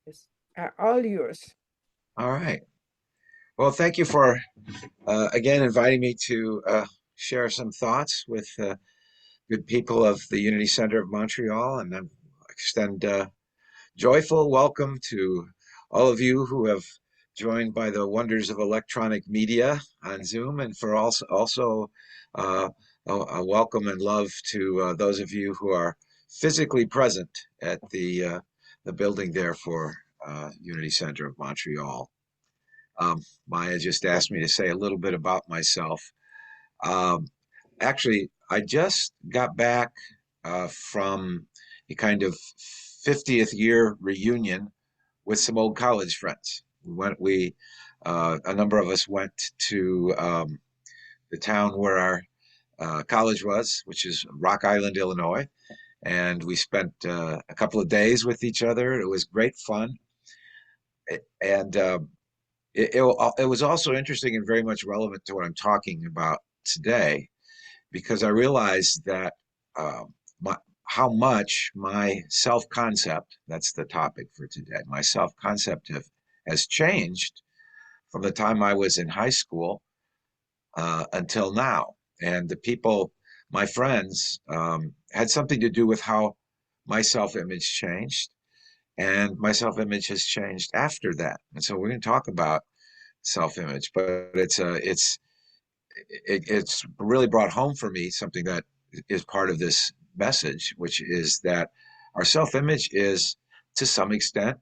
Yes, all yours. All right. Well, thank you for again inviting me to share some thoughts with good people of the Unity Center of Montreal, and I extend joyful welcome to all of you who have joined by the wonders of electronic media on Zoom, and for also uh, a welcome and love to those of you who are physically present at the building there for Unity Center of Montreal. Maya just asked me to say a little bit about myself. Um, Actually, I just got back from a kind of 50th year reunion with some old college friends. A number of us went to the town where our college was, which is Rock Island, Illinois, and we spent a couple of days with each other. It was great fun, and it was also interesting and very much relevant to what I'm talking about today because I realized that uh, my, how much my self concept, that's the topic for today, my self concept has changed from the time I was in high school until now. And the people, my friends, had something to do with how my self image changed. And my self image has changed after that. And so we're going to talk about self image, but it's really brought home for me something that is part of this message, which is that our self image is to some extent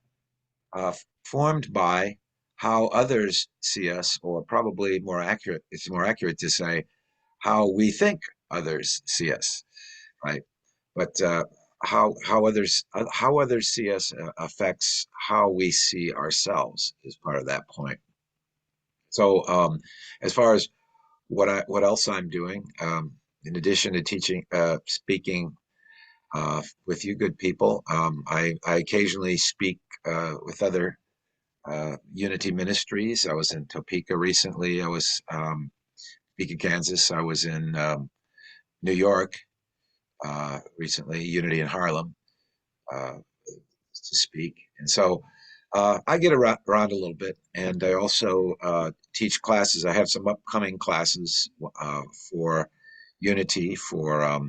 uh, formed by how others see us, or probably more accurate, it's more accurate to say how we think others see us, right? But how others see us affects how we see ourselves is part of that point. So as far as what else I'm doing. In addition to teaching, speaking with you good people, I occasionally speak with other Unity ministries. I was in Topeka recently. I was Topeka, Kansas. I was in New York recently, Unity in Harlem uh, to speak. And so I get around a little bit, and I also teach classes. I have some upcoming classes for Unity, for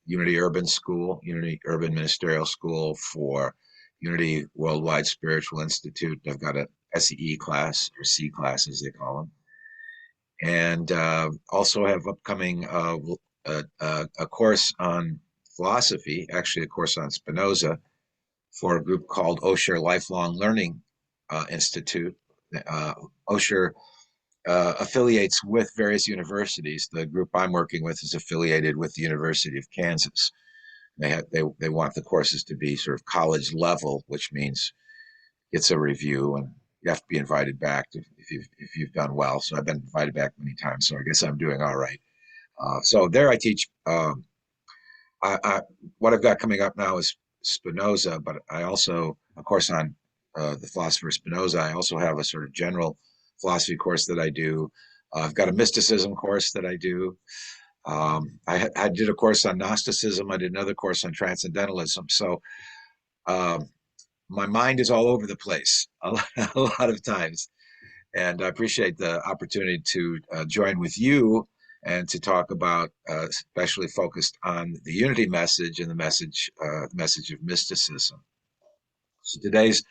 Unity Urban School, Unity Urban Ministerial School, for Unity Worldwide Spiritual Institute. I've got a SEE class, or C class as they call them, and also have upcoming a course on philosophy, actually a course on Spinoza, for a group called Osher Lifelong Learning Institute. Uh, Osher affiliates with various universities. The group I'm working with is affiliated with the University of Kansas. They want the courses to be sort of college level, which means it's a review and you have to be invited back if you've done well. So I've been invited back many times, so I guess I'm doing all right. So there I teach. I, what I've got coming up now is Spinoza, but I also, of course, on the philosopher Spinoza, I also have a sort of general philosophy course that I do. I've got a mysticism course that I do. I did a course on Gnosticism. I did another course on transcendentalism. So um, my mind is all over the place a lot of times. And I appreciate the opportunity to join with you and to talk about, especially focused on the unity message and the message of mysticism. So today's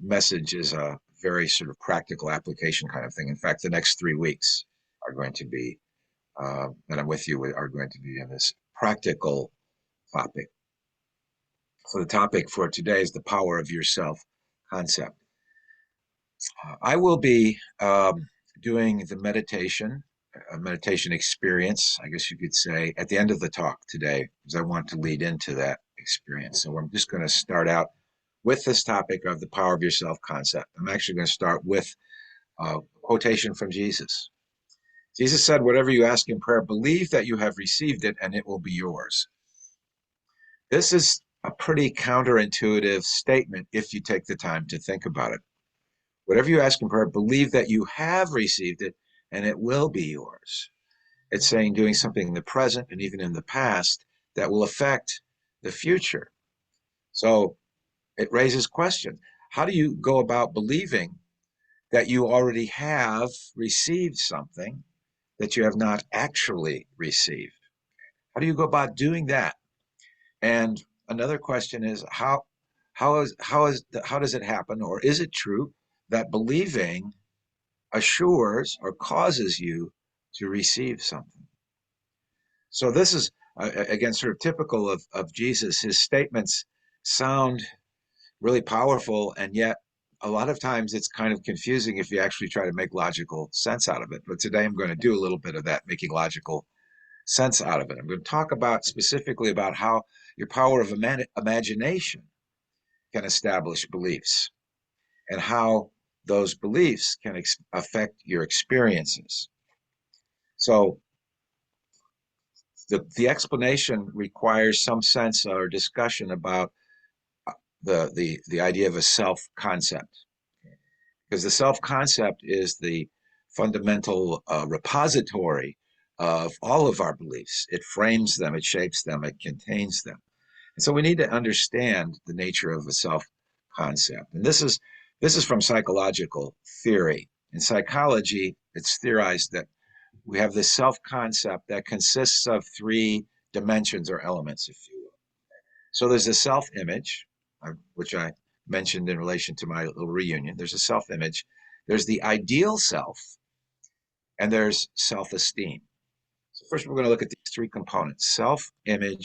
message is a very sort of practical application kind of thing. In fact, the next 3 weeks are going to be that I'm with you are going to be in this practical topic. So the topic for today is the power of yourself concept. I will be doing the meditation, a meditation experience, I guess you could say, at the end of the talk today, because I want to lead into that experience. So I'm just going to start out with this topic of the power of yourself concept. I'm actually going to start with a quotation from Jesus. Jesus said, "Whatever you ask in prayer, believe that you have received it and it will be yours." This is a pretty counterintuitive statement if you take the time to think about it. Whatever you ask in prayer, believe that you have received it and it will be yours. It's saying doing something in the present and even in the past that will affect the future. So it raises question. how do you go about believing that you already have received something that you have not actually received? How do you go about doing that? And another question is how does it happen, or is it true that believing assures or causes you to receive something? So this is again sort of typical of Jesus. His statements sound really powerful, and yet a lot of times it's kind of confusing if you actually try to make logical sense out of it. But today I'm going to do a little bit of that, making logical sense out of it. I'm going to talk about specifically about how your power of imagination can establish beliefs and how those beliefs can affect your experiences. So the explanation requires some sense or discussion about the idea of a self concept, because the self concept is the fundamental repository of all of our beliefs. It frames them, it shapes them, it contains them. And so we need to understand the nature of a self concept. And this is from psychological theory. In psychology, it's theorized that we have this self concept that consists of three dimensions or elements, if you will. So there's a self image, which I mentioned in relation to my little reunion. There's a self image, there's the ideal self, and there's self esteem. So, first, we're going to look at these three components: self image,